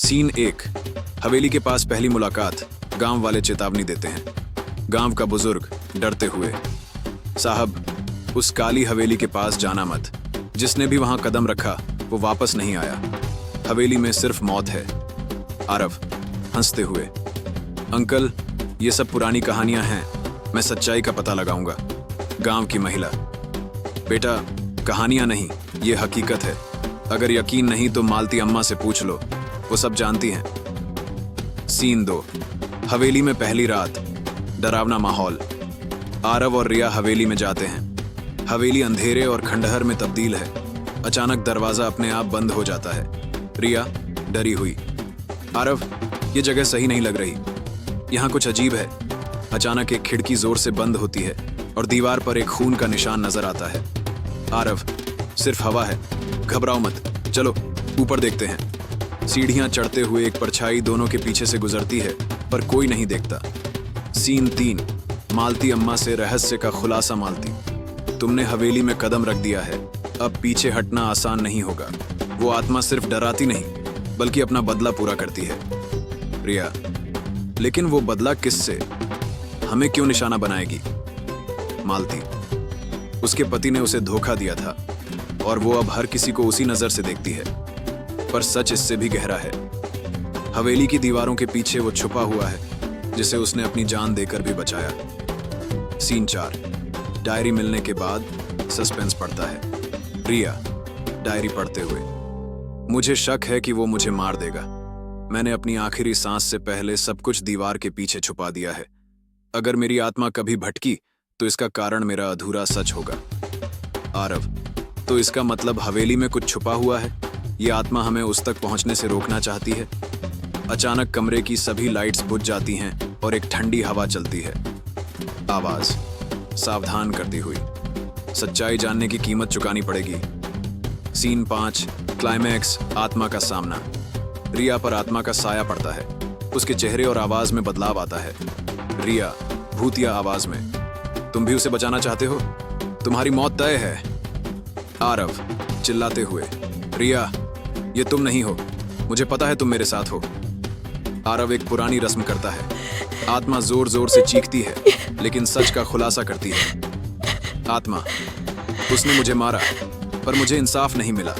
Scene 1। हवेली के पास पहली मुलाकात। गांव वाले चेतावनी देते हैं। गांव का बुजुर्ग डरते हुए, साहब, उस काली हवेली के पास जाना मत। जिसने भी वहां कदम रखा वो वापस नहीं आया। हवेली में सिर्फ मौत है। आरव हंसते हुए, अंकल, ये सब पुरानी कहानियां हैं, मैं सच्चाई का पता लगाऊंगा। गांव की महिला, बेटा, कहानियां नहीं, ये हकीकत है। अगर यकीन नहीं तो मालती अम्मा से पूछ लो, वो सब जानती हैं। सीन 2। हवेली में पहली रात। डरावना माहौल। आरव और रिया हवेली में जाते हैं। हवेली अंधेरे और खंडहर में तब्दील है। अचानक दरवाजा अपने आप बंद हो जाता है। रिया डरी हुई, आरव, ये जगह सही नहीं लग रही, यहाँ कुछ अजीब है। अचानक एक खिड़की जोर से बंद होती है और दीवार पर एक खून का निशान नजर आता है। आरव, सिर्फ हवा है, घबराओ मत, चलो ऊपर देखते हैं। सीढ़ियां चढ़ते हुए एक परछाई दोनों के पीछे से गुजरती है, पर कोई नहीं देखता। सीन 3। मालती अम्मा से रहस्य का खुलासा। मालती, तुमने हवेली में कदम रख दिया है, अब पीछे हटना आसान नहीं होगा। वो आत्मा सिर्फ डराती नहीं बल्कि अपना बदला पूरा करती है। रिया, लेकिन वो बदला किससे? हमें क्यों निशाना बनाएगी? मालती, उसके पति ने उसे धोखा दिया था और वो अब हर किसी को उसी नजर से देखती है। पर सच इससे भी गहरा है। हवेली की दीवारों के पीछे वो छुपा हुआ है जिसे उसने अपनी जान देकर भी बचाया। सीन 4। डायरी मिलने के बाद सस्पेंस बढ़ता है। रिया डायरी पढ़ते हुए, मुझे शक है कि वो मुझे मार देगा। मैंने अपनी आखिरी सांस से पहले सब कुछ दीवार के पीछे छुपा दिया है। अगर मेरी आत्मा कभी भटकी तो इसका कारण मेरा अधूरा सच होगा। आरव, तो इसका मतलब हवेली में कुछ छुपा हुआ है? ये आत्मा हमें उस तक पहुंचने से रोकना चाहती है। अचानक कमरे की सभी लाइट्स बुझ जाती हैं और एक ठंडी हवा चलती है। आवाज सावधान करती हुई, सच्चाई जानने की कीमत चुकानी पड़ेगी। सीन 5। क्लाइमैक्स। आत्मा का सामना। रिया पर आत्मा का साया पड़ता है। उसके चेहरे और आवाज में बदलाव आता है। रिया भूतिया आवाज में, तुम भी उसे बचाना चाहते हो? तुम्हारी मौत तय है। आरव चिल्लाते हुए, रिया, ये तुम नहीं हो, मुझे पता है तुम मेरे साथ हो। आरव एक पुरानी रस्म करता है। आत्मा जोर जोर से चीखती है लेकिन सच का खुलासा करती है। आत्मा, उसने मुझे मारा पर मुझे इंसाफ नहीं मिला।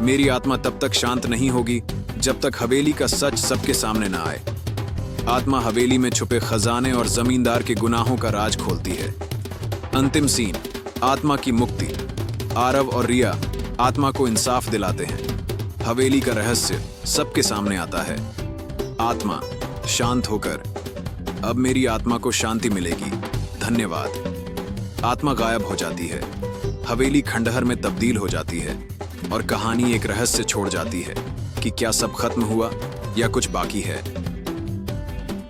मेरी आत्मा तब तक शांत नहीं होगी जब तक हवेली का सच सबके सामने ना आए। आत्मा हवेली में छुपे खजाने और जमींदार के गुनाहों का राज खोलती है। अंतिम सीन। आत्मा की मुक्ति। आरव और रिया आत्मा को इंसाफ दिलाते हैं। हवेली का रहस्य सबके सामने आता है। आत्मा शांत होकर, अब मेरी आत्मा को शांति मिलेगी, धन्यवाद। आत्मा गायब हो जाती है। हवेली खंडहर में तब्दील हो जाती है और कहानी एक रहस्य छोड़ जाती है कि क्या सब खत्म हुआ या कुछ बाकी है।